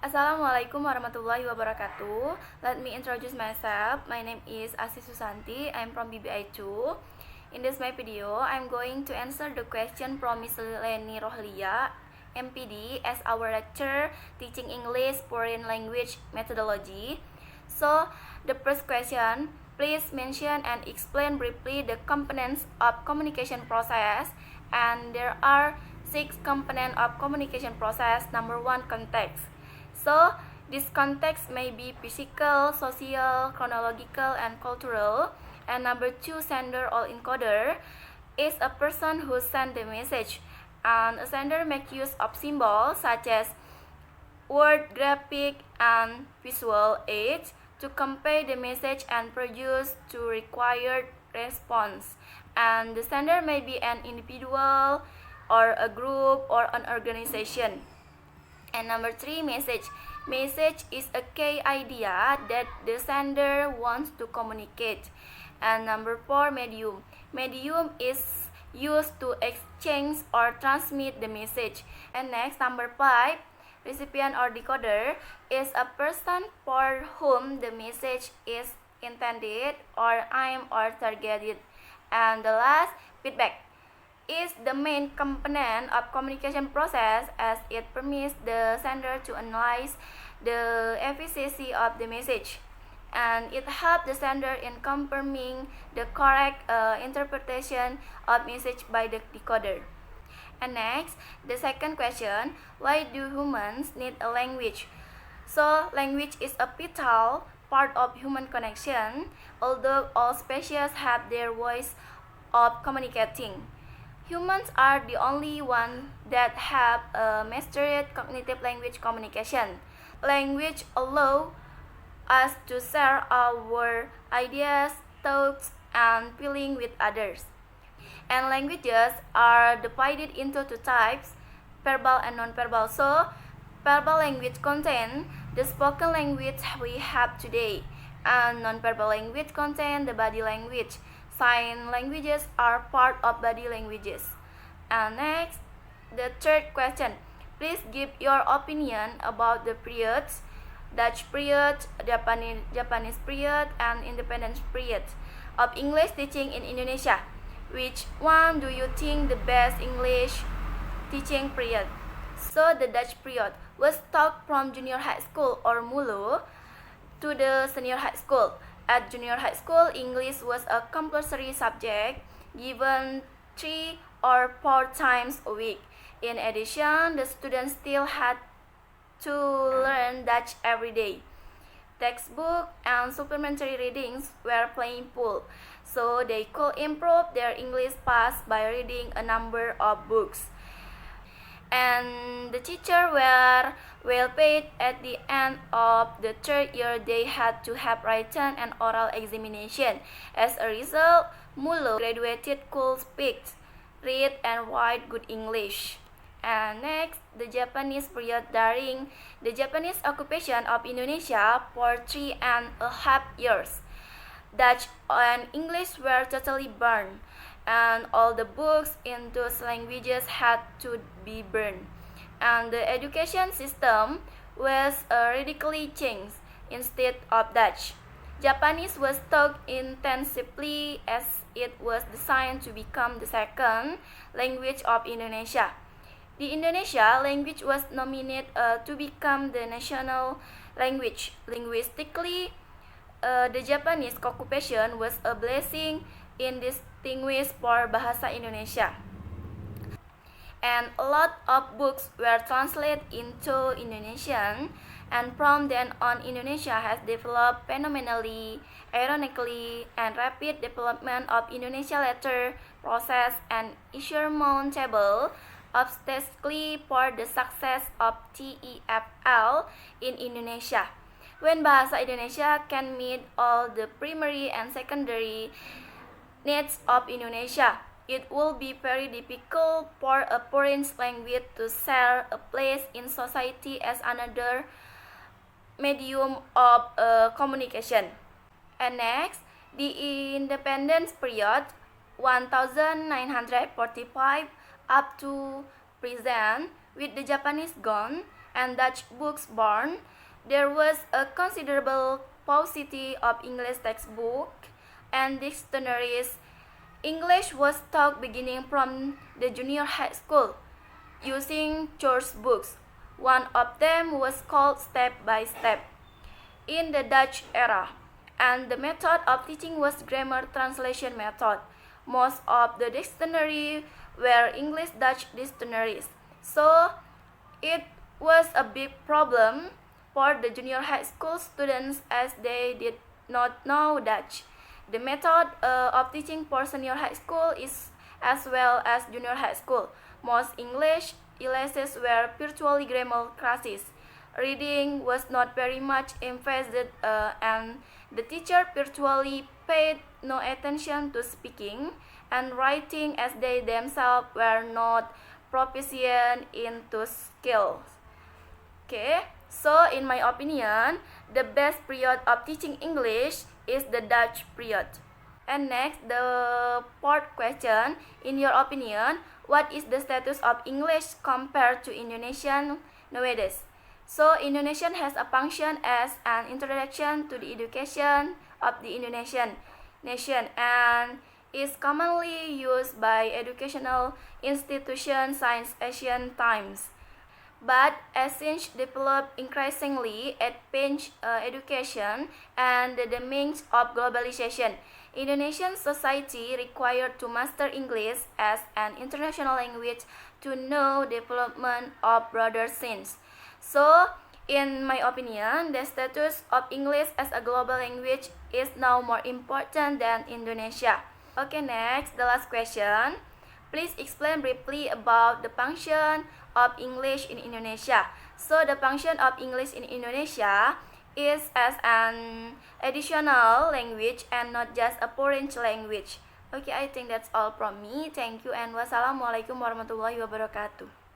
Assalamualaikum warahmatullahi wabarakatuh. Let me introduce myself. My name is Asi Susanti. I'm from BBI2. In this my video, I'm going to answer the question from Miss Leni Rohlia, MPD, as our lecturer teaching English foreign language methodology. So, the first question, please mention and explain briefly the components of communication process. And there are 6 components of communication process. Number 1, context. So, this context may be physical, social, chronological, and cultural. And number 2, sender or encoder is a person who sends the message. And a sender makes use of symbols such as word, graphic, and visual aids to convey the message and produce to required response. And the sender may be an individual or a group or an organization. And number 3, message. Message is a key idea that the sender wants to communicate. And number 4, medium. Medium is used to exchange or transmit the message. And next, number 5, recipient or decoder is a person for whom the message is intended or aimed or targeted. And the last, feedback is the main component of communication process as it permits the sender to analyze the efficiency of the message, and it helps the sender in confirming the correct interpretation of message by the decoder. And next, the second question, why do humans need a language? So, language is a vital part of human connection, although all species have their ways of communicating. Humans are the only ones that have mastered cognitive language communication. Language allows us to share our ideas, thoughts, and feelings with others. And languages are divided into 2 types, verbal and non-verbal. So, verbal language contains the spoken language we have today, and non-verbal language contains the body language. Sign languages are part of body languages. And next, the third question. Please give your opinion about the periods, Dutch period, Japanese period, and independence period of English teaching in Indonesia. Which one do you think the best English teaching period? So, the Dutch period was taught from junior high school or MULO to the senior high school. At junior high school, English was a compulsory subject given 3 or 4 times a week. In addition, the students still had to learn Dutch every day. Textbook and supplementary readings were plentiful, so they could improve their English fast by reading a number of books. And the teachers were well paid. At the end of the 3rd year, they had to have written and oral examination. As a result, MULO graduated could speak, read, and write good English. And next, the Japanese period during the Japanese occupation of Indonesia for 3.5 years. Dutch and English were totally burned, and all the books in those languages had to be burned. And the education system was radically changed. Instead of Dutch, Japanese was taught intensively as it was designed to become the second language of Indonesia. The Indonesia language was nominated to become the national language. Linguistically, the Japanese occupation was a blessing in distinguished for Bahasa Indonesia. And a lot of books were translated into Indonesian, and from then on, Indonesia has developed phenomenally, ironically, and rapid development of Indonesia letter process and insurmountable obstacles for the success of TEFL in Indonesia. When Bahasa Indonesia can meet all the primary and secondary needs of Indonesia, it will be very difficult for a foreign language to share a place in society as another medium of communication. And next, the independence period 1945 up to present, with the Japanese gone and Dutch books born, there was a considerable paucity of English textbooks and dictionaries. English was taught beginning from the junior high school, using church books. One of them was called Step by Step in the Dutch era, and the method of teaching was grammar translation method. Most of the dictionary were English-Dutch dictionaries, so it was a big problem for the junior high school students as they did not know Dutch. The method of teaching for senior high school is as well as junior high school. Most English classes were virtually grammar classes. Reading was not very much emphasized, and the teacher virtually paid no attention to speaking and writing as they themselves were not proficient into skills. Okay, so in my opinion, the best period of teaching English is the Dutch period. And next, the fourth question. In your opinion, what is the status of English compared to Indonesian nowadays? So, Indonesian has a function as an introduction to the education of the Indonesian nation and is commonly used by educational institutions since ancient times. But as since developed increasingly advanced education and the means of globalization, Indonesian society required to master English as an international language to know development of broader sense. So, in my opinion, the status of English as a global language is now more important than Indonesia. Okay, next, the last question. Please explain briefly about the function of English in Indonesia. So, the function of English in Indonesia is as an additional language and not just a foreign language. Okay, I think that's all from me. Thank you and wassalamualaikum warahmatullahi wabarakatuh.